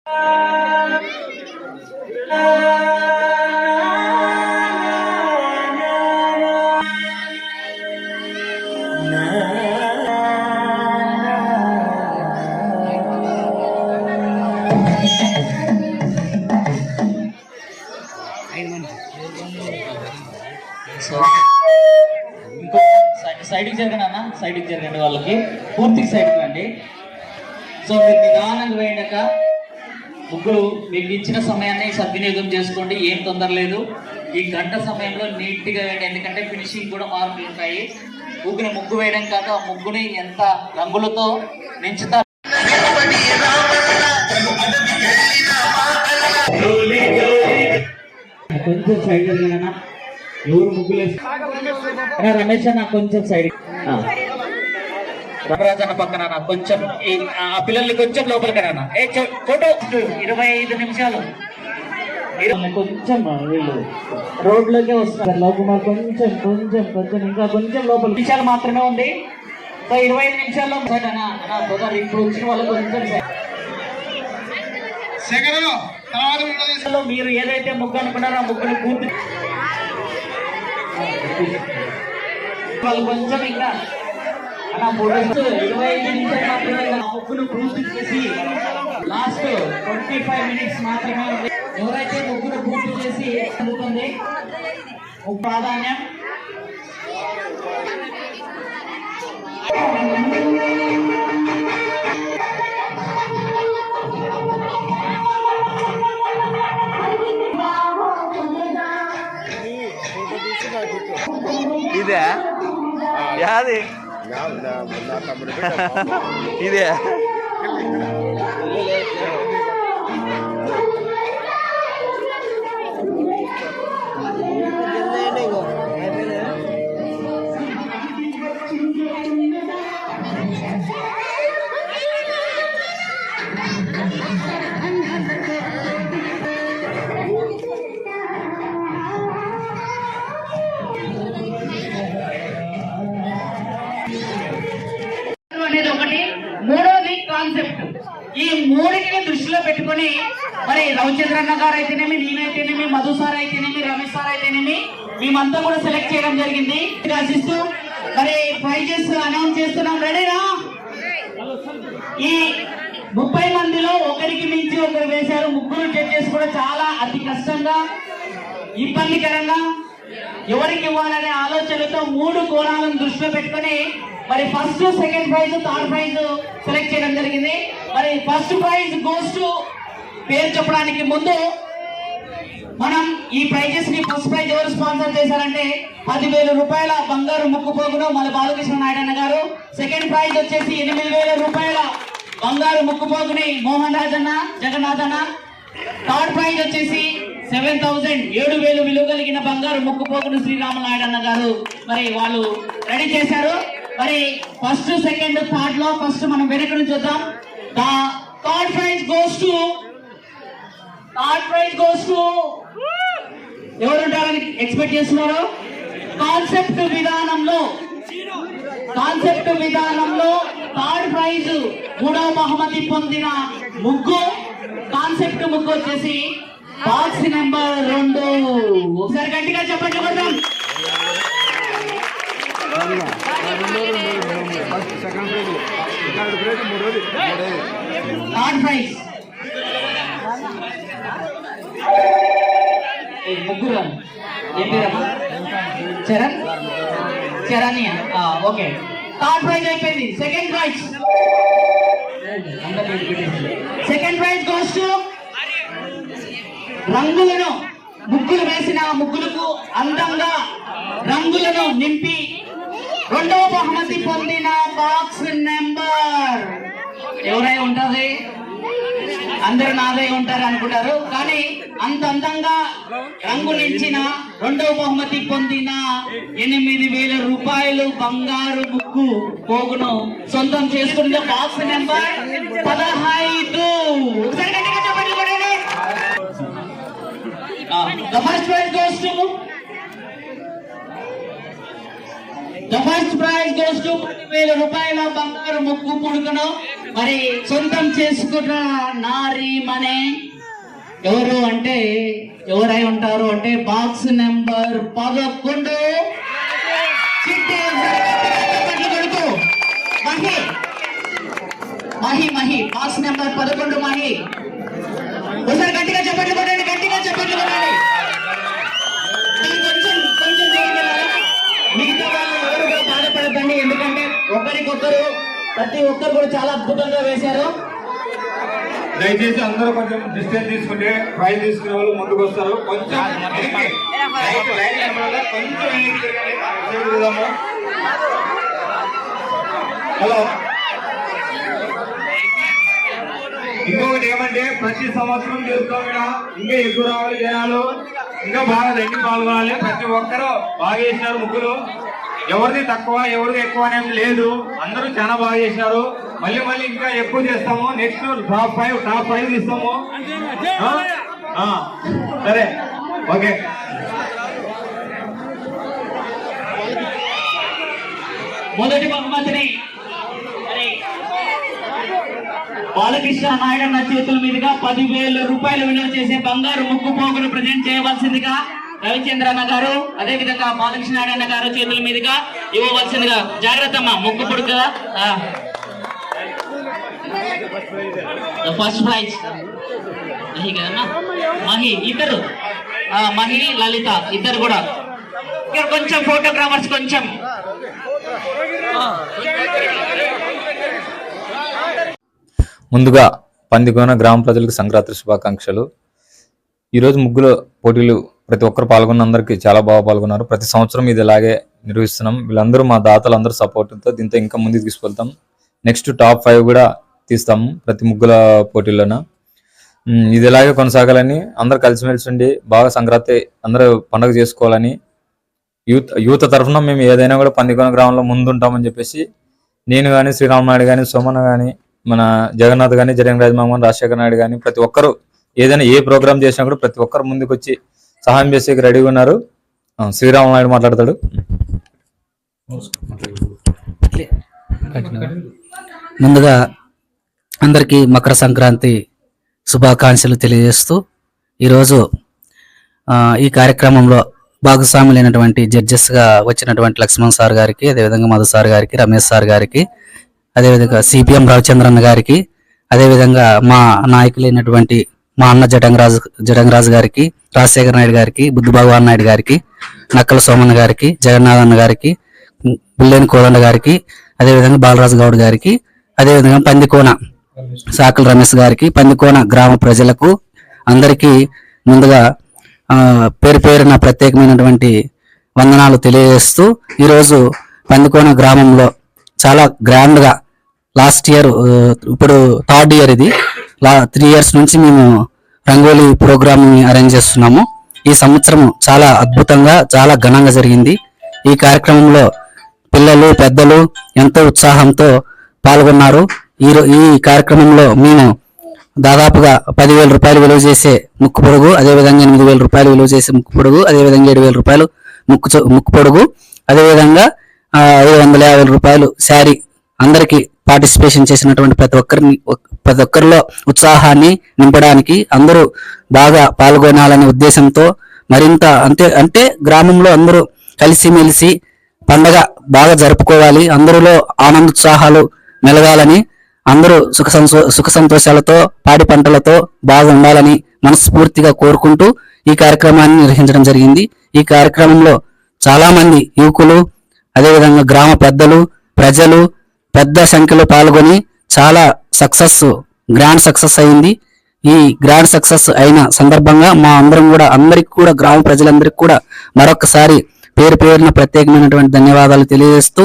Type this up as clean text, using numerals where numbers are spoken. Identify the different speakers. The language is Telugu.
Speaker 1: ఇంకో సైడ్కి జరగండి అన్న, సైడ్కి జరగండి, వాళ్ళకి పూర్తికి సైడ్కి రండి. సో మీరు నిదానంగా వేయడాక ముగ్గురు మీకు ఇచ్చిన సమయాన్ని సద్వినియోగం చేసుకోండి, ఏం తొందర లేదు. ఈ గంట సమయంలో నీట్గా వేయండి, ఎందుకంటే ఫినిషింగ్ కూడా మార్పులు ఉంటాయి. ముగ్గుని ముగ్గు వేయడం కాదు, ఆ ముగ్గుని ఎంత రంగులతో నించుతారు. కొంచెం సైడ్ జరిగినా ఎవరు ముగ్గులు వేసి రమేష్ అన్న కొంచెం సైడ్, రమరాజ్ అన్న పక్కన కొంచెం ఆ పిల్లల్ని కొంచెం లోపలికి రానా. ఫోటో 25 నిమిషాలు కొంచెం వీళ్ళు రోడ్లోకే వస్తారు. లోపల కొంచెం కొంచెం కొంచెం ఇంకా కొంచెం లోపల నిమిషాలు మాత్రమే ఉంది. సో 25 నిమిషాల్లో ఇప్పుడు వచ్చిన వాళ్ళు కొంచెం మీరు ఏదైతే ముగ్గు అనుకున్నారో ఆ ముగ్గుని పూర్తి వాళ్ళు కొంచెం ఇంకా అలా 25 నిమిషాలు మాత్రమే ముగ్గును పూర్తి చేసి లాస్ట్ 25 మినిట్స్ మాత్రమే ఉంది. ఎవరైతే ముగ్గును పూర్తి చేసి అందుతుంది ప్రాధాన్యం.
Speaker 2: ఇదే యాది ఇదే
Speaker 3: అనేది ఒకటి. మూడోది కాన్సెప్ట్. ఈ మూడింటిని దృష్టిలో పెట్టుకుని మరి రవిచంద్రన్న గారు అయితేనేమి, నేనైతేనేమి, మధు సార్ అయితేనేమి, రమేష్ సార్ అయితేనేమి మేమంతా కూడా సెలెక్ట్ చేయడం జరిగింది. ఆశిస్తూ మరి ప్రైజెస్ అనౌన్స్ చేస్తున్నాం. రెడీనా? ఈ 30 మందిలో ఒకరికి మించి ఒకరు వేశారు. ముగ్గురు జడ్జెస్ కూడా చాలా అతి కష్టంగా ఇబ్బందికరంగా ఎవరికి ఇవ్వాలనే ఆలోచనలతో 3 కోణాలను దృష్టిలో పెట్టుకుని మరి first, second prize, third prize select చేయడం జరిగింది. మరి ఫస్ట్ ప్రైజ్ గోస్ టు పేరు చెప్పడానికి ముందు మనం ఈ ప్రైజెస్ ని ఫస్ట్ ప్రైజ్ ఎవరు స్పాన్సర్ చేశారంటే 10,000 రూపాయల బంగారు ముక్కు పోగును మన బాలకృష్ణ నాయుడు గారు. సెకండ్ ప్రైజ్ వచ్చేసి 8,000 రూపాయల బంగారు ముక్కు పోగుని మోహన్ రాజ్ అన్న, జగన్నాథ్ అన్న. థర్డ్ ప్రైజ్ వచ్చేసి 7,000 విలువ కలిగిన బంగారు ముక్కు పోగును శ్రీరామనాయుడు అన్న గారు మరి వాళ్ళు రెడీ చేశారు. మరి ఫస్ట్, సెకండ్, థర్డ్ లో ఫస్ట్ మనం వెనక నుంచి చూద్దాం. థర్డ్ ప్రైజ్ గోస్ టు ఎవరు ఉంటారని ఎక్స్పెక్ట్ చేస్తున్నారు? కాన్సెప్ట్ విధానంలో థర్డ్ ప్రైజ్ 3వ బహుమతి పొందిన ముగ్గు, కాన్సెప్ట్ ముగ్గు వచ్చేసి బాక్స్ నెంబర్ 2. ఒకసారి గట్టిగా చెప్పండి కొంచెం. థర్డ్ ప్రైజ్ ముగ్గురు ఏం పేరమ్మా? చరణ్య. ఓకే, థర్డ్ ప్రైజ్ అయిపోయింది. సెకండ్ ప్రైజ్ గోస్ టు రంగులను ముగ్గులు వేసిన ముగ్గులకు అందంగా రంగులను నింపి 2వ బహుమతి పొందిన బాక్స్ నెంబర్ ఎవరై ఉంటది? అందరూ నాదే ఉంటారు అనుకుంటారు, కానీ అంత అందంగా రంగులించిన 2వ బహుమతి పొందిన 8,000 రూపాయలు బంగారు ముక్కు పోగును సొంతం చేసుకున్న box number 15. The first prize goes to 10,000 రూపాయల బంగారు ముక్కు పుడుకను మరి సొంతం చేసుకున్న నారీ మనే ఎవరు అంటే ఎవరై ఉంటారు అంటే బాక్స్ నెంబర్ 11 చిట్టి కొడుకు మహి బాక్స్ నెంబర్ 11 మహి. ఒకసారి గట్టిగా చెప్పట్లు కొట్టండి, గట్టిగా చెప్పట్లు కొట్టండి. కొంచెం మిగతా వాళ్ళు ఎవరు కూడా బాధపడద్దండి, ఎందుకంటే ఒకరికొకరు ప్రతి ఒక్కరు కూడా చాలా అద్భుతంగా వేశారు.
Speaker 4: దయచేసి అందరూ కొంచెం డిస్టెన్స్ తీసుకుంటే ప్రైజ్ తీసుకునే వాళ్ళు ముందుకు వస్తారు. కొంచెం హలో, ఇంకొకటి ఏమంటే ప్రతి సంవత్సరం చేస్తాం ఇక్కడ, ఇంకా ఎక్కువ రావాలి జనాలు, ఇంకా బాగా రండి పాల్గొనాలి. ప్రతి ఒక్కరూ బాగా చేసినారు ముగ్గులు, ఎవరిది తక్కువ ఎవరిది ఎక్కువ అనేది లేదు, అందరూ చాలా బాగా చేసినారు. మళ్ళీ ఇంకా ఎక్కువ చేస్తాము. నెక్స్ట్ టాప్ 5 ఇస్తాము. సరే, ఓకే.
Speaker 3: మొదటి బహుమతిని బాలకృష్ణ నాయుడు చేతుల మీదుగా 10,000 రూపాయలు విలువ చేసే బంగారు ముక్కు పోగులు ప్రజెంట్ చేయవలసిందిగా రవిచంద్రన్న గారు, అదే విధంగా బాలకృష్ణ నాయుడు గారు చేతుల మీదుగా ఇవ్వవలసిందిగా. జాగ్రత్త అమ్మా, ముక్కు పొడుగు కదా. ఫస్ట్ ప్రైజ్ మహి కదమ్మా, మహి ఇద్దరు, మహి లలిత ఇద్దరు కూడా. ఇక్కడ కొంచెం ఫోటోగ్రాఫర్స్ కొంచెం.
Speaker 5: ముందుగా పందికోన గ్రామ ప్రజలకు సంక్రాంతి శుభాకాంక్షలు. ఈరోజు ముగ్గుల పోటీలు ప్రతి ఒక్కరు పాల్గొన్న అందరికీ చాలా బాగా పాల్గొన్నారు. ప్రతి సంవత్సరం ఇది ఇలాగే నిర్వహిస్తున్నాం. వీళ్ళందరూ మా దాతలందరూ సపోర్ట్తో దీంతో ఇంకా ముందుకు తీసుకెళ్తాం. నెక్స్ట్ టాప్ 5 కూడా తీస్తాము ప్రతి ముగ్గుల పోటీల్లోన. ఇది ఇలాగే కొనసాగాలని, అందరూ కలిసిమెలిసి ఉండి బాగా సంక్రాంతి అందరూ పండుగ చేసుకోవాలని యూత్ తరఫున మేము ఏదైనా కూడా పందికోన గ్రామంలో ముందుంటామని చెప్పేసి నేను కానీ, శ్రీరామనాయుడు కానీ, సోమన్న కానీ, మన జగన్నాథ్ కానీ, జగన్ రాజమోహన్, రాజశేఖర నాయుడు కానీ ప్రతి ఒక్కరు ఏదైనా ఏ ప్రోగ్రామ్ చేసినా కూడా ప్రతి ఒక్కరు ముందుకు వచ్చి సహాయం చేసేకి రెడీగా ఉన్నారు. శ్రీరామనాయుడు మాట్లాడతాడు.
Speaker 6: ముందుగా అందరికీ మకర సంక్రాంతి శుభాకాంక్షలు తెలియజేస్తూ ఈరోజు ఈ కార్యక్రమంలో భాగస్వాములైనటువంటి జడ్జెస్గా వచ్చినటువంటి లక్ష్మణ్ సార్ గారికి, అదేవిధంగా మధు సార్ గారికి, రమేష్ సార్ గారికి, అదేవిధంగా సిపిఎం రవిచంద్రన్ గారికి, అదేవిధంగా మా నాయకులైనటువంటి మా అన్న జడంగరాజు గారికి, రాజశేఖర నాయుడు గారికి, బుద్ధ భగవాన్ నాయుడు గారికి, నక్కల సోమన్ గారికి, జగన్నాథన్న గారికి, బుల్లేని కోదండ గారికి, అదేవిధంగా బాలరాజు గౌడ్ గారికి, అదేవిధంగా పందికోన సాకల రమేష్ గారికి, పందికోన గ్రామ ప్రజలకు అందరికీ ముందుగా పేరు పేరున ప్రత్యేకమైనటువంటి వందనాలు తెలియజేస్తూ ఈరోజు పందికోన గ్రామంలో చాలా గ్రాండ్ గా లాస్ట్ ఇయర్, ఇప్పుడు 3rd ఇయర్, ఇది 3 years నుంచి మేము రంగోలీ ప్రోగ్రామ్ ని అరేంజ్ చేస్తున్నాము. ఈ సంవత్సరం చాలా అద్భుతంగా చాలా ఘనంగా జరిగింది. ఈ కార్యక్రమంలో పిల్లలు పెద్దలు ఎంతో ఉత్సాహంతో పాల్గొన్నారు. ఈ కార్యక్రమంలో మేము దాదాపుగా 10,000 రూపాయలు విలువ చేసే ముక్కు పొడుగు, అదేవిధంగా 8,000 రూపాయలు విలువ చేసే ముక్కు పొడుగు, అదేవిధంగా 7,000 రూపాయలు ముక్కు పొడుగు, అదేవిధంగా 550 రూపాయలు శారీ అందరికీ పార్టిసిపేషన్ చేసినటువంటి ప్రతి ఒక్కరిలో ఉత్సాహాన్ని నింపడానికి, అందరూ బాగా పాల్గొనాలనే ఉద్దేశంతో మరింత అంటే గ్రామంలో అందరూ కలిసిమెలిసి పండగ బాగా జరుపుకోవాలి, అందరిలో ఆనందోత్సాహాలు మెలగాలని, అందరూ సుఖ సంతోషాలతో పాడి పంటలతో బాగా ఉండాలని మనస్ఫూర్తిగా కోరుకుంటూ ఈ కార్యక్రమాన్ని నిర్వహించడం జరిగింది. ఈ కార్యక్రమంలో చాలా మంది యువకులు, అదేవిధంగా గ్రామ పెద్దలు, ప్రజలు పెద్ద సంఖ్యలో పాల్గొని చాలా గ్రాండ్ సక్సెస్ అయింది. ఈ గ్రాండ్ సక్సెస్ అయిన సందర్భంగా మా అందరికి కూడా గ్రామ ప్రజలందరికీ కూడా మరొకసారి పేరు పేరున ప్రత్యేకమైనటువంటి ధన్యవాదాలు తెలియజేస్తూ